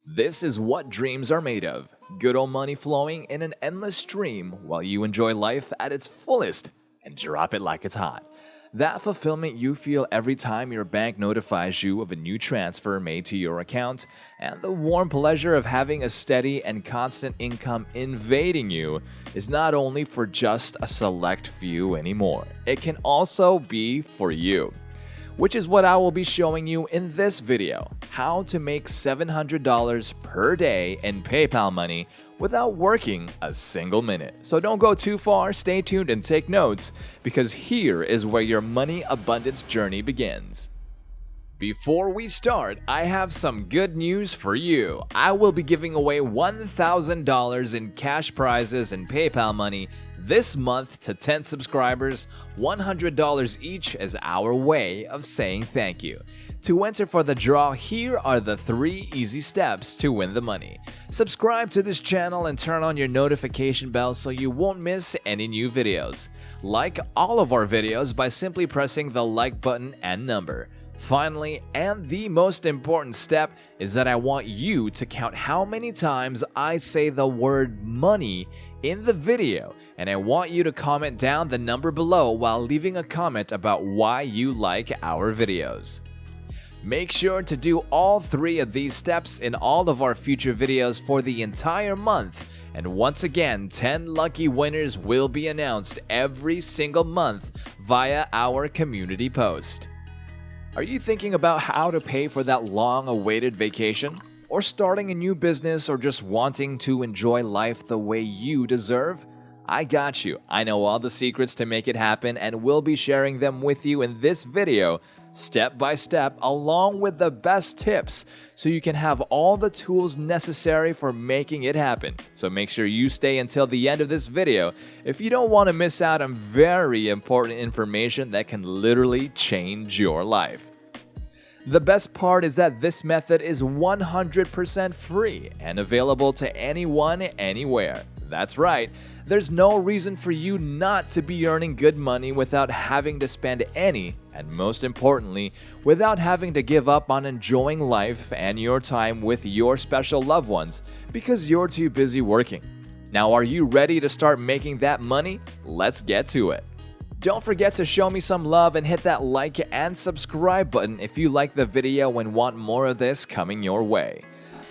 This is what dreams are made of. Good old money flowing in an endless stream while you enjoy life at its fullest and drop it like it's hot. That fulfillment you feel every time your bank notifies you of a new transfer made to your account, and the warm pleasure of having a steady and constant income invading you is not only for just a select few anymore. It can also be for you. Which is what I will be showing you in this video, how to make $700 per day in PayPal money without working a single minute. So don't go too far, stay tuned and take notes, because here is where your money abundance journey begins. Before we start, I have some good news for you. I will be giving away $1,000 in cash prizes and PayPal money this month to 10 subscribers. $100 each is our way of saying thank you. To enter for the draw, here are the 3 easy steps to win the money. Subscribe to this channel and turn on your notification bell so you won't miss any new videos. Like all of our videos by simply pressing the like button and number. Finally, and the most important step, is that I want you to count how many times I say the word money in the video, and I want you to comment down the number below while leaving a comment about why you like our videos. Make sure to do all 3 of these steps in all of our future videos for the entire month, and once again, 10 lucky winners will be announced every single month via our community post. Are you thinking about how to pay for that long-awaited vacation? Or starting a new business, or just wanting to enjoy life the way you deserve? I got you. I know all the secrets to make it happen and will be sharing them with you in this video, step by step, along with the best tips, so you can have all the tools necessary for making it happen. So make sure you stay until the end of this video if you don't want to miss out on very important information that can literally change your life. The best part is that this method is 100% free and available to anyone, anywhere. That's right, there's no reason for you not to be earning good money without having to spend any, and most importantly, without having to give up on enjoying life and your time with your special loved ones because you're too busy working. Now, are you ready to start making that money? Let's get to it. Don't forget to show me some love and hit that like and subscribe button if you like the video and want more of this coming your way.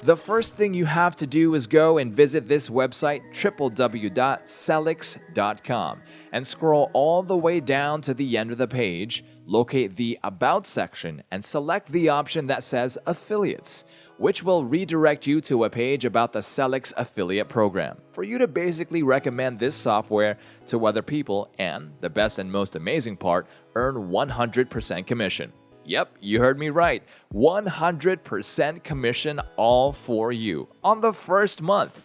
The first thing you have to do is go and visit this website, www.sellics.com, and scroll all the way down to the end of the page, locate the About section, and select the option that says Affiliates, which will redirect you to a page about the Sellics affiliate program, for you to basically recommend this software to other people and, the best and most amazing part, earn 100% commission. Yep, you heard me right. 100% commission all for you on the first month.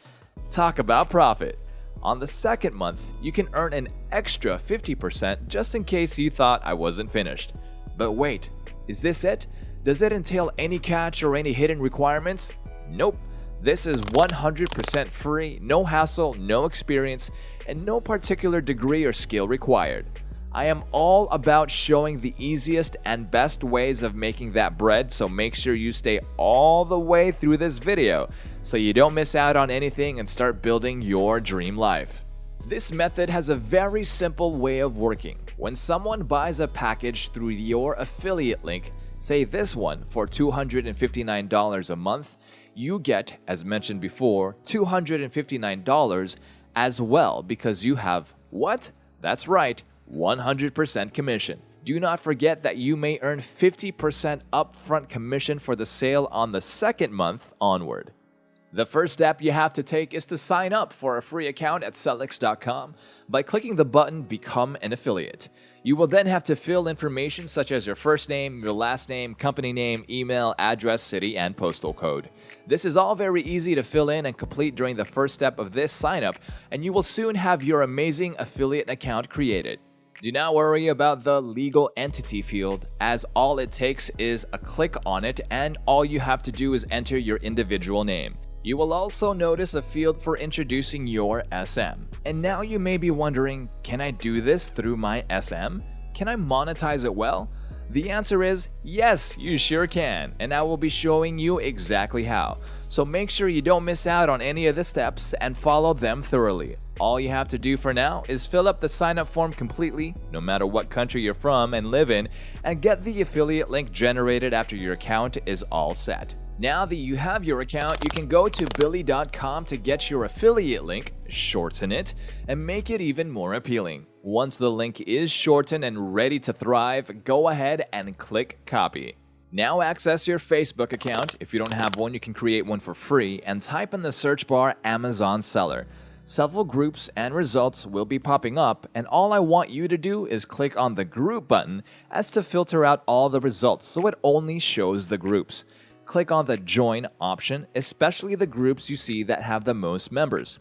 Talk about profit. On the second month, you can earn an extra 50% just in case you thought I wasn't finished. But wait, is this it? Does it entail any catch or any hidden requirements? Nope. This is 100% free, no hassle, no experience, and no particular degree or skill required. I am all about showing the easiest and best ways of making that bread, so make sure you stay all the way through this video so you don't miss out on anything and start building your dream life. This method has a very simple way of working. When someone buys a package through your affiliate link, say this one for $259 a month, you get, as mentioned before, $259 as well because you have what? That's right, 100% commission. Do not forget that you may earn 50% upfront commission for the sale on the second month onward. The first step you have to take is to sign up for a free account at Sellics.com by clicking the button Become an Affiliate. You will then have to fill information such as your first name, your last name, company name, email, address, city, and postal code. This is all very easy to fill in and complete during the first step of this sign up, and you will soon have your amazing affiliate account created. Do not worry about the legal entity field, as all it takes is a click on it and all you have to do is enter your individual name. You will also notice a field for introducing your SM. And now you may be wondering, can I do this through my SM? Can I monetize it well? The answer is yes, you sure can, and I will be showing you exactly how. So make sure you don't miss out on any of the steps and follow them thoroughly. All you have to do for now is fill up the sign up form completely, no matter what country you're from and live in, and get the affiliate link generated after your account is all set. Now that you have your account, you can go to Billy.com to get your affiliate link, shorten it, and make it even more appealing. Once the link is shortened and ready to thrive, go ahead and click copy. Now access your Facebook account. If you don't have one, you can create one for free and type in the search bar Amazon Seller. Several groups and results will be popping up, and all I want you to do is click on the group button as to filter out all the results so it only shows the groups. Click on the Join option, especially the groups you see that have the most members.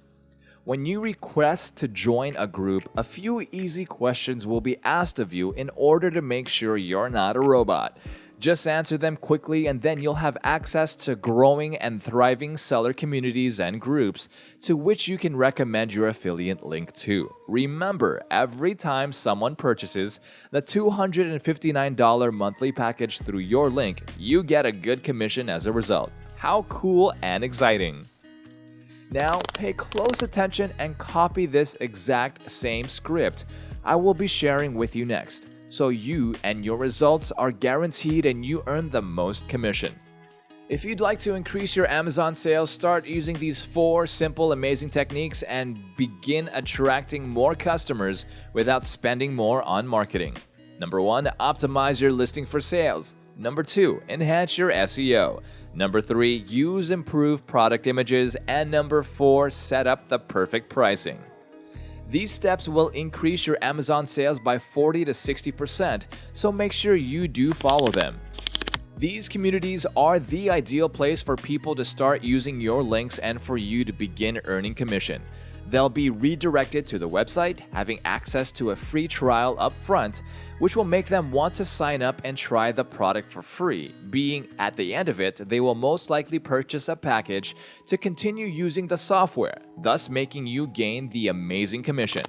When you request to join a group, a few easy questions will be asked of you in order to make sure you're not a robot. Just answer them quickly and then you'll have access to growing and thriving seller communities and groups to which you can recommend your affiliate link to. Remember, every time someone purchases the $259 monthly package through your link, you get a good commission as a result. How cool and exciting! Now, pay close attention and copy this exact same script I will be sharing with you next, so you and your results are guaranteed and you earn the most commission. If you'd like to increase your Amazon sales, start using these 4 simple, amazing techniques and begin attracting more customers without spending more on marketing. Number 1, optimize your listing for sales. Number 2, enhance your SEO. Number 3, use improved product images. And number 4, set up the perfect pricing. These steps will increase your Amazon sales by 40 to 60%, so make sure you do follow them. These communities are the ideal place for people to start using your links and for you to begin earning commission. They'll be redirected to the website, having access to a free trial up front, which will make them want to sign up and try the product for free, being at the end of it, they will most likely purchase a package to continue using the software, thus making you gain the amazing commission.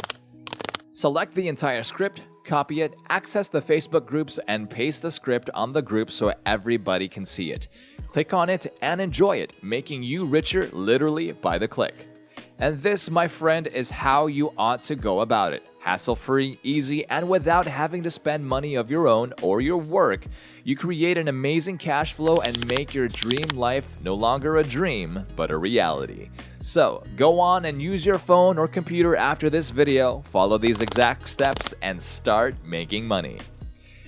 Select the entire script, copy it, access the Facebook groups, and paste the script on the group so everybody can see it. Click on it and enjoy it, making you richer literally by the click. And this, my friend, is how you ought to go about it. Hassle-free, easy, and without having to spend money of your own or your work, you create an amazing cash flow and make your dream life no longer a dream, but a reality. So, go on and use your phone or computer after this video, follow these exact steps, and start making money.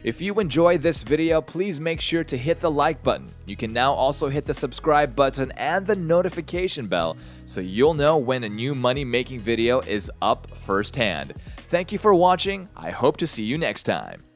If you enjoyed this video, please make sure to hit the like button. You can now also hit the subscribe button and the notification bell so you'll know when a new money-making video is up firsthand. Thank you for watching. I hope to see you next time.